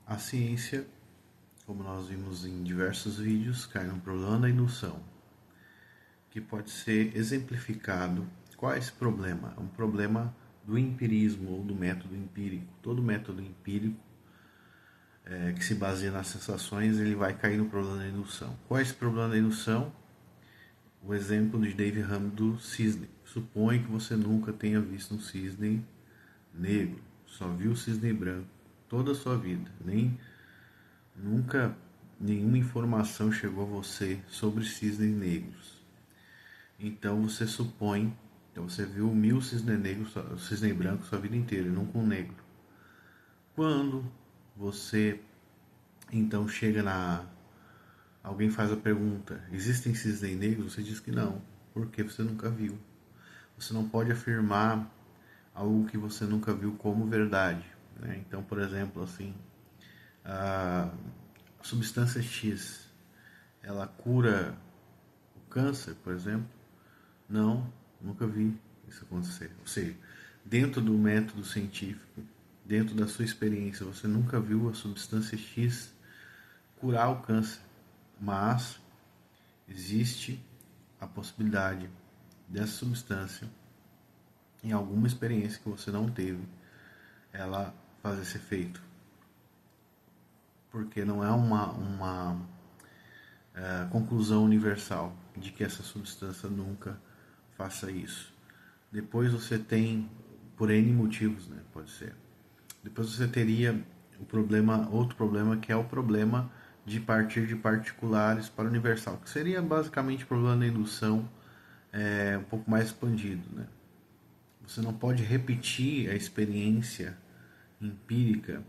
A ciência, como nós vimos em diversos vídeos, cai no problema da indução, que pode ser exemplificado. Qual é esse problema? É um problema do empirismo ou do método empírico. Todo método empírico que se baseia nas sensações, ele vai cair no problema da indução. Qual é esse problema da indução? O exemplo de Dave Ham do cisne. Suponha que você nunca tenha visto um cisne negro, só viu o cisne branco toda a sua vida, nunca nenhuma informação chegou a você sobre cisnes negros. Então você supõe, então você viu 1000 cisnes negros, cisne branco sua vida inteira, e nunca um negro. Quando você então chega alguém faz a pergunta, existem cisnes negros? Você diz que não, porque você nunca viu. Você não pode afirmar algo que você nunca viu como verdade, né? Então, por exemplo, assim, a substância X, ela cura o câncer, por exemplo? Não, nunca vi isso acontecer. Ou seja, dentro do método científico, dentro da sua experiência, você nunca viu a substância X curar o câncer, mas existe a possibilidade dessa substância, em alguma experiência que você não teve, ela fazer esse efeito. Porque não é uma conclusão universal de que essa substância nunca faça isso. Depois você tem, por N motivos, né, pode ser. Depois você teria outro problema, que é o problema de partir de particulares para universal, que seria basicamente o problema da indução um pouco mais expandido, né? Você não pode repetir a experiência empírica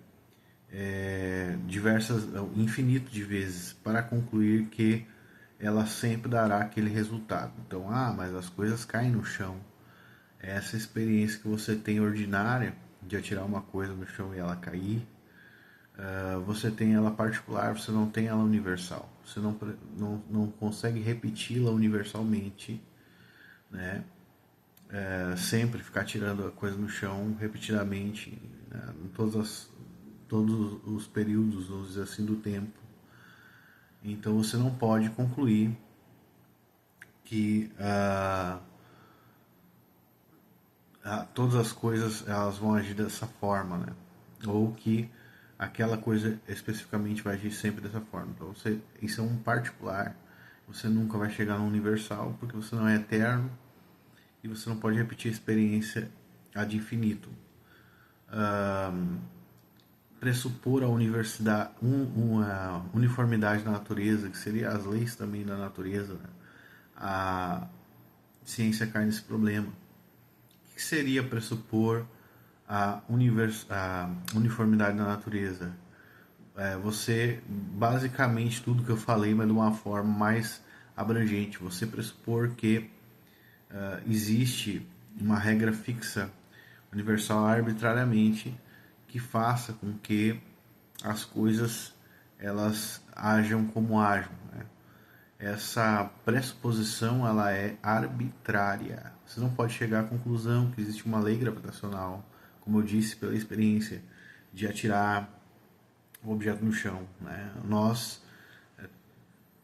infinito de vezes para concluir que ela sempre dará aquele resultado. Então, mas as coisas caem no chão. Essa experiência que você tem ordinária de atirar uma coisa no chão e ela cair, você tem ela particular, você não tem ela universal. Você não consegue repeti-la universalmente, né? Sempre ficar tirando a coisa no chão repetidamente, né? Em todos os períodos, vamos dizer assim, do tempo. Então você não pode concluir que todas as coisas elas vão agir dessa forma, né? Ou que aquela coisa especificamente vai agir sempre dessa forma. Então isso é um particular. Você nunca vai chegar no universal porque você não é eterno e você não pode repetir a experiência ad infinitum. Pressupor a uma uniformidade da natureza, que seria as leis também da natureza, né? A ciência cai nesse problema. O que seria pressupor a uniformidade da natureza? Você, basicamente, tudo que eu falei, mas de uma forma mais abrangente. Você pressupor que existe uma regra fixa, universal arbitrariamente, que faça com que as coisas elas ajam como ajam, né? Essa pressuposição ela é arbitrária. Você não pode chegar à conclusão que existe uma lei gravitacional, como eu disse pela experiência de atirar o objeto no chão, né? Nós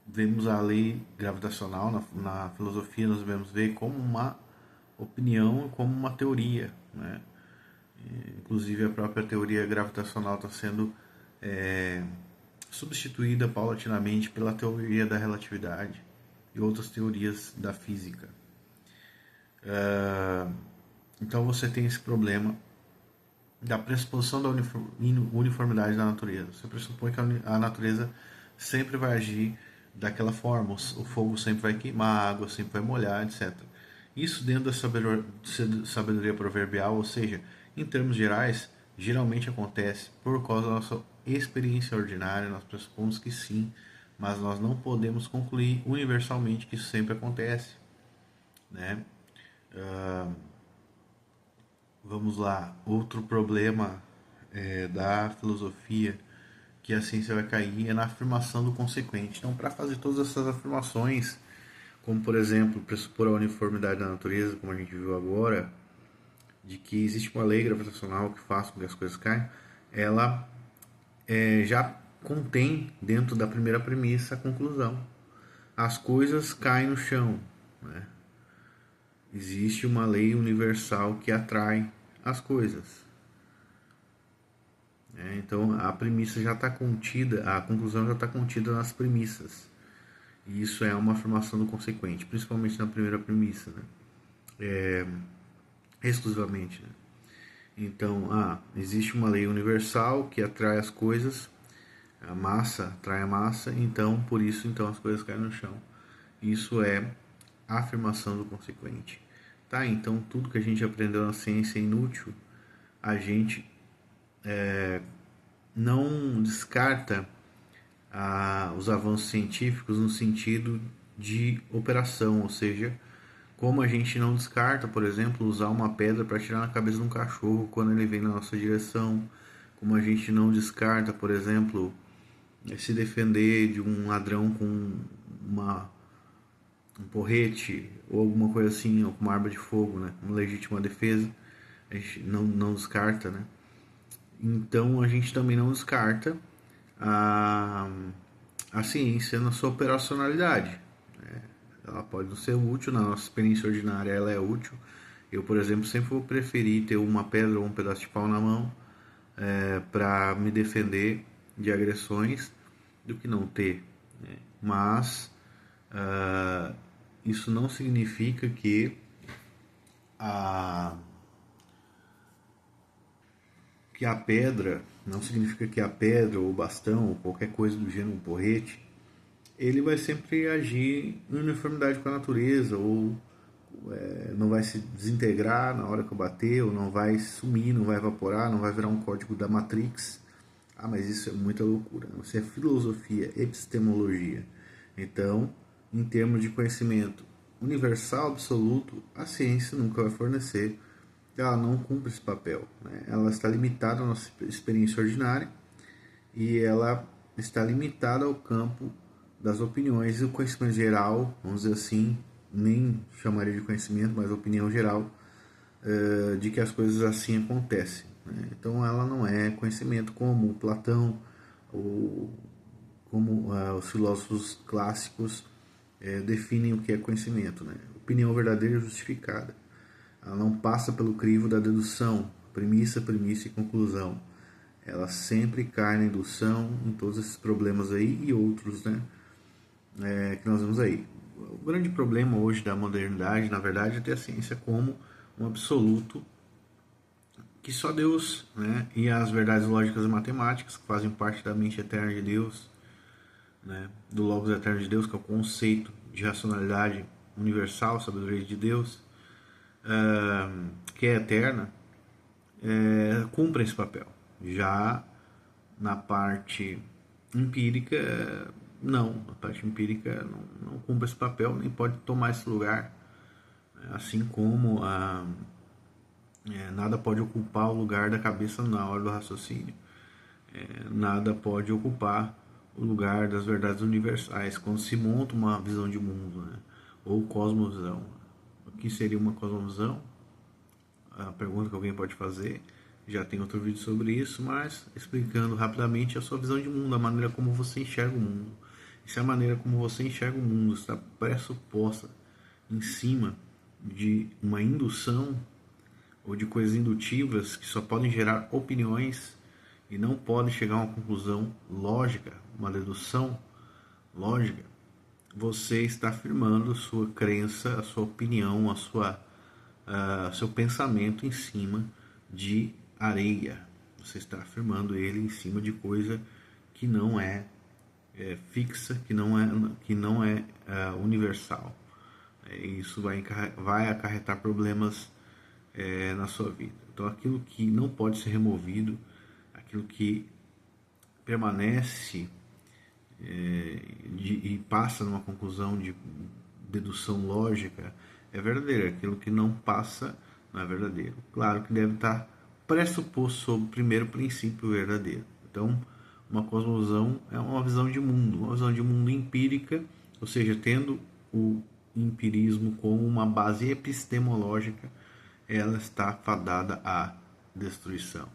vemos a lei gravitacional na filosofia, nós devemos ver como uma opinião, como uma teoria, né? Inclusive a própria teoria gravitacional está sendo substituída paulatinamente pela teoria da relatividade e outras teorias da física. Então você tem esse problema da pressuposição da uniformidade da natureza. Você pressupõe que a natureza sempre vai agir daquela forma, o fogo sempre vai queimar, a água sempre vai molhar, etc. Isso dentro da sabedoria proverbial, ou seja, em termos gerais, geralmente acontece por causa da nossa experiência ordinária. Nós pressupomos que sim, mas nós não podemos concluir universalmente que isso sempre acontece, né? Vamos lá, outro problema da filosofia que a ciência vai cair é na afirmação do consequente. Então, para fazer todas essas afirmações, como por exemplo, pressupor a uniformidade da natureza, como a gente viu agora, de que existe uma lei gravitacional que faz com que as coisas caiam, ela já contém dentro da primeira premissa a conclusão. As coisas caem no chão, né? Existe uma lei universal que atrai as coisas. Então a premissa já está contida, a conclusão já está contida nas premissas. E isso é uma afirmação do consequente, principalmente na primeira premissa, né? Exclusivamente, né? Então, existe uma lei universal que atrai as coisas, a massa atrai a massa, então por isso então as coisas caem no chão. Isso é a afirmação do consequente. Tá? Então tudo que a gente aprendeu na ciência é inútil. A gente não descarta os avanços científicos no sentido de operação, ou seja, como a gente não descarta, por exemplo, usar uma pedra para tirar na cabeça de um cachorro quando ele vem na nossa direção, como a gente não descarta, por exemplo, se defender de um ladrão com um porrete ou alguma coisa assim, ou com uma arma de fogo, né? Uma legítima defesa, a gente não descarta, né? Então a gente também não descarta a ciência na sua operacionalidade. Ela pode não ser útil, na nossa experiência ordinária ela é útil. Eu, por exemplo, sempre vou preferir ter uma pedra ou um pedaço de pau na mão para me defender de agressões do que não ter, né? Mas isso não significa que a pedra, não significa que a pedra ou o bastão ou qualquer coisa do gênero, um porrete, ele vai sempre agir em uniformidade com a natureza, ou não vai se desintegrar na hora que eu bater, ou não vai sumir, não vai evaporar, não vai virar um código da Matrix. Mas isso é muita loucura. Isso é filosofia, epistemologia. Então, em termos de conhecimento universal, absoluto, a ciência nunca vai fornecer. Ela não cumpre esse papel, né? Ela está limitada à nossa experiência ordinária e ela está limitada ao campo das opiniões e o conhecimento geral, vamos dizer assim, nem chamaria de conhecimento, mas opinião geral de que as coisas assim acontecem, né? Então ela não é conhecimento como Platão ou como os filósofos clássicos definem o que é conhecimento, né? Opinião verdadeira e justificada. Ela não passa pelo crivo da dedução, premissa e conclusão. Ela sempre cai na indução, em todos esses problemas aí e outros, né? Que nós vemos aí. O grande problema hoje da modernidade, na verdade, é ter a ciência como um absoluto que só Deus, né? E as verdades lógicas e matemáticas, que fazem parte da mente eterna de Deus, né? Do Logos eterno de Deus, que é o conceito de racionalidade universal, sabedoria de Deus, que é eterna, cumpre esse papel. Já na parte empírica, não. A parte empírica não cumpre esse papel, nem pode tomar esse lugar. Assim como nada pode ocupar o lugar da cabeça na hora do raciocínio. Nada pode ocupar o lugar das verdades universais. Quando se monta uma visão de mundo, né? Ou cosmovisão. O que seria uma cosmovisão? A pergunta que alguém pode fazer. Já tem outro vídeo sobre isso, mas explicando rapidamente a sua visão de mundo, a maneira como você enxerga o mundo. E se a maneira como você enxerga o mundo está pressuposta em cima de uma indução ou de coisas indutivas que só podem gerar opiniões e não podem chegar a uma conclusão lógica, uma dedução lógica, você está afirmando a sua crença, a sua opinião, seu pensamento em cima de areia. Você está afirmando ele em cima de coisa que não é fixa, que não é universal. Isso vai acarretar problemas na sua vida. Então, aquilo que não pode ser removido, aquilo que permanece e passa numa conclusão de dedução lógica é verdadeiro. Aquilo que não passa não é verdadeiro. Claro que deve estar pressuposto sobre o primeiro princípio verdadeiro. Então, uma cosmovisão é uma visão de mundo, uma visão de mundo empírica, ou seja, tendo o empirismo como uma base epistemológica, ela está fadada à destruição.